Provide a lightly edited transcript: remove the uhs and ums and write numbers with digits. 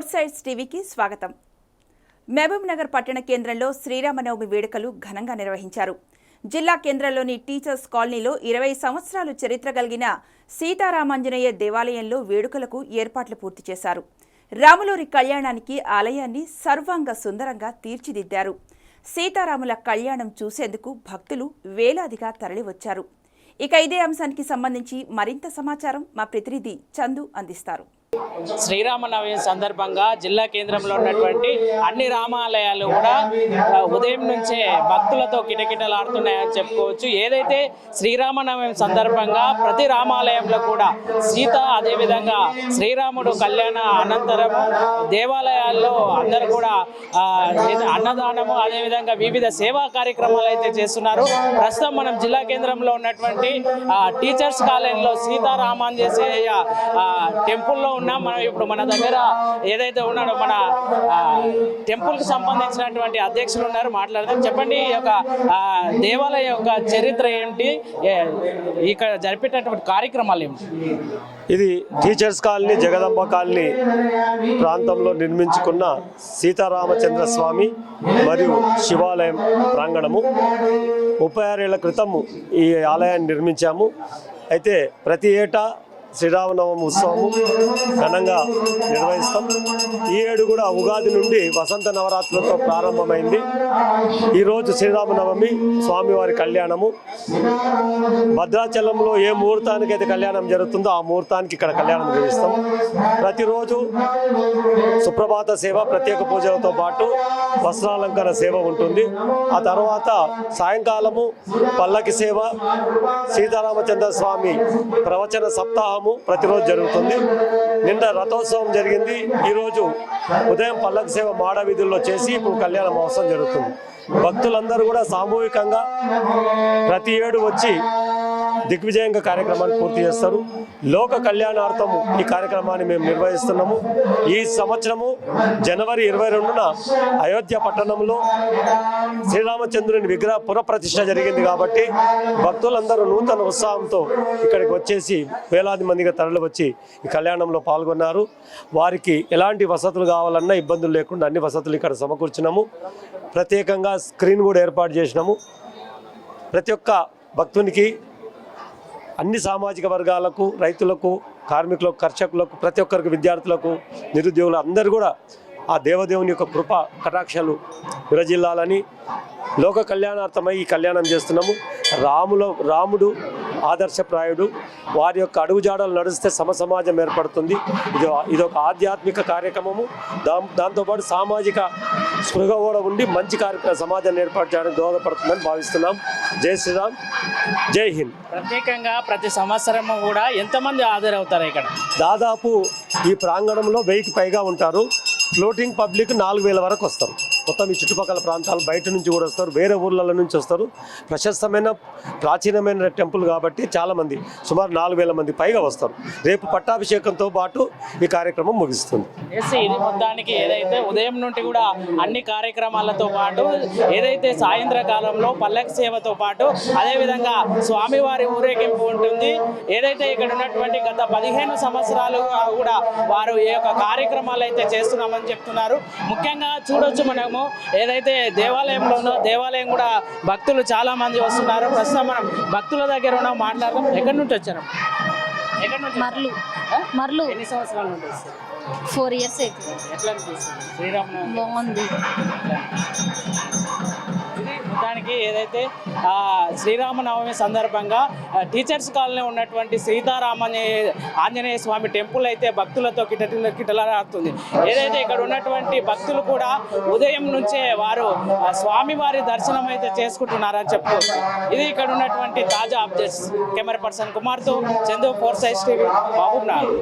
Four sides టీవీకి స్వాగతం. మహబూబ్ నగర్ పట్టణ కేంద్రంలో శ్రీరామనవమి వేడుకలు ఘనంగా నిర్వహించారు. జిల్లా కేంద్రంలోని టీచర్స్ కాలనీలో 20 సంవత్సరాలు చరిత్ర కలిగిన సీతారామాంజనేయ దేవాలయంలో వేడుకలకు ఏర్పాట్లు పూర్తి చేశారు. రాములూరి కళ్యాణానికి ఆలయాన్ని సర్వాంగ సుందరంగా తీర్చిదిద్దారు. సీతారాముల కళ్యాణం చూసేందుకు భక్తులు వేలాదిగా తరలివచ్చారు. ఇక ఇదే అంశానికి సంబంధించి మరింత సమాచారం మా ప్రతినిధి చందు అందిస్తారు. శ్రీరామనవమి సందర్భంగా జిల్లా కేంద్రంలో ఉన్నటువంటి అన్ని రామాలయాలు కూడా ఉదయం నుంచే భక్తులతో కిటకిటలాడుతున్నాయని చెప్పుకోవచ్చు. ఏదైతే శ్రీరామనవమి సందర్భంగా ప్రతి రామాలయంలో కూడా సీత అదేవిధంగా శ్రీరాముడు కళ్యాణ అనంతరము దేవాలయాల్లో అందరూ కూడా అన్నదానము అదేవిధంగా వివిధ సేవా కార్యక్రమాలు అయితే చేస్తున్నారు. ప్రస్తుతం మనం జిల్లా కేంద్రంలో ఉన్నటువంటి టీచర్స్ కాలేజీలో సీతారామాంజనేయ టెంపుల్లో ఉన్నాం. మనం ఇప్పుడు మన దగ్గర ఏదైతే ఉన్నాడో మన టెంపుల్కి సంబంధించినటువంటి అధ్యక్షులు ఉన్నారు, మాట్లాడదాం. చెప్పండి, ఈ యొక్క దేవాలయం యొక్క చరిత్ర ఏంటి, ఇక్కడ జరిపేటటువంటి కార్యక్రమాలు ఏమిటి? ఇది టీచర్స్ కాలనీ, జగదంబ కాలనీ ప్రాంతంలో నిర్మించుకున్న సీతారామచంద్ర స్వామి మరియు శివాలయం ప్రాంగణము. 36 ఏళ్ల క్రితం ఈ ఆలయాన్ని నిర్మించాము. అయితే ప్రతి ఏటా శ్రీరామనవమి ఉత్సవము ఘనంగా నిర్వహిస్తాం. ఈ ఏడు కూడా ఉగాది నుండి వసంత నవరాత్రులతో ప్రారంభమైంది. ఈరోజు శ్రీరామనవమి స్వామివారి కళ్యాణము. భద్రాచలంలో ఏ ముహూర్తానికి అయితే కళ్యాణం జరుగుతుందో ఆ ముహూర్తానికి ఇక్కడ కళ్యాణం నిర్వహిస్తాం. ప్రతిరోజు సుప్రభాత సేవ, ప్రత్యేక పూజలతో పాటు వస్త్రాలంకరణ సేవ ఉంటుంది. ఆ తర్వాత సాయంకాలము పల్లకి సేవ, సీతారామచంద్ర స్వామి ప్రవచన సప్తాహం ప్రతిరోజు జరుగుతుంది. నిన్న రథోత్సవం జరిగింది. ఈరోజు ఉదయం పల్లకి సేవ మాడ వీధుల్లో చేసి ఇప్పుడు కళ్యాణ మహోత్సవం జరుగుతుంది. భక్తులందరూ కూడా సామూహికంగా ప్రతి ఏడు వచ్చి దిగ్విజయంగా కార్యక్రమాన్ని పూర్తి చేస్తారు. లోక కళ్యాణార్థము ఈ కార్యక్రమాన్ని మేము నిర్వహిస్తున్నాము. ఈ సంవత్సరము జనవరి 22న అయోధ్య పట్టణంలో శ్రీరామచంద్రుని విగ్రహ పునఃప్రతిష్ఠ జరిగింది కాబట్టి భక్తులందరూ నూతన ఉత్సాహంతో ఇక్కడికి వచ్చేసి వేలాది మందిగా తరలి వచ్చి ఈ కళ్యాణంలో పాల్గొన్నారు. వారికి ఎలాంటి వసతులు కావాలన్నా ఇబ్బందులు లేకుండా అన్ని వసతులు ఇక్కడ సమకూర్చున్నాము. ప్రత్యేకంగా స్క్రీన్ కూడా ఏర్పాటు చేసినాము. ప్రతి ఒక్క భక్తునికి, అన్ని సామాజిక వర్గాలకు, రైతులకు, కార్మికులకు, కర్షకులకు, ప్రతి ఒక్కరికి, విద్యార్థులకు, నిరుద్యోగులు అందరూ కూడా ఆ దేవదేవుని యొక్క కృప కటాక్షాలు విరజిల్లాలని లోక కళ్యాణార్థమై ఈ కళ్యాణం చేస్తున్నాము. రాముడు ఆదర్శప్రాయుడు. వారి యొక్క అడుగుజాడలు నడిస్తే సమాజం ఏర్పడుతుంది. ఇది ఒక ఆధ్యాత్మిక కార్యక్రమము. దాంతోపాటు సామాజిక స్పృహ కూడా ఉండి మంచి సమాజాన్ని ఏర్పాటు చేయడానికి దోహదపడుతుందని భావిస్తున్నాం. జై శ్రీరామ్, జై హింద్. ప్రత్యేకంగా ప్రతి సంవత్సరము కూడా ఎంతమంది హాజరవుతారు ఇక్కడ? దాదాపు ఈ ప్రాంగణంలో 1000కి పైగా ఉంటారు. ఫ్లోటింగ్ పబ్లిక్ 4000 వరకు వస్తారు. మొత్తం ఈ చుట్టుపక్కల ప్రాంతాలు బయట నుంచి కూడా వస్తారు, వేరే ఊర్ల నుంచి వస్తారు. ప్రశస్తమైన ప్రాచీనమైన టెంపుల్ కాబట్టి చాలామంది, సుమారు 4000 మంది పైగా వస్తారు. రేపు పట్టాభిషేకంతో పాటు ఈ కార్యక్రమం ముగిస్తుంది. ఇది మొత్తానికి ఏదైతే ఉదయం నుండి కూడా అన్ని కార్యక్రమాలతో పాటు ఏదైతే సాయంత్రకాలంలో పల్లకి సేవతో పాటు అదేవిధంగా స్వామివారి ఊరేగింపు ఉంటుంది. ఏదైతే ఇక్కడ ఉన్నటువంటి గత 15 సంవత్సరాలు కూడా వారు ఈ యొక్క కార్యక్రమాలు అయితే చేస్తున్నామని చెప్తున్నారు. ముఖ్యంగా చూడొచ్చు మనము ఏదైతే దేవాలయంలోనో దేవాలయం కూడా భక్తులు చాలా మంది వస్తున్నారు. ప్రస్తుతం మనం భక్తుల దగ్గర ఉన్నాం, మాట్లాడదాం. ఎక్కడి నుండి వచ్చారు? మర్లు. ఎన్ని సంవత్సరాల నుండి వస్తారు? 4 years. ఎట్లా అనిపిస్తుంది శ్రీరామనవమి? బాగుంది. మొత్తానికి ఏదైతే శ్రీరామనవమి సందర్భంగా టీచర్స్ కాలనీ ఉన్నటువంటి ఆంజనేయ స్వామి టెంపుల్ అయితే భక్తులతో కిటకిటలాడుతుంది. ఏదైతే ఇక్కడ ఉన్నటువంటి భక్తులు కూడా ఉదయం నుంచే వారు స్వామివారి దర్శనం అయితే చేసుకుంటున్నారని చెప్పుకోవచ్చు. ఇది ఇక్కడ ఉన్నటువంటి తాజా అప్డేట్స్. కెమెరా పర్సన్ కుమార్తో Chandu, four sides TV, Mahabub Nagar.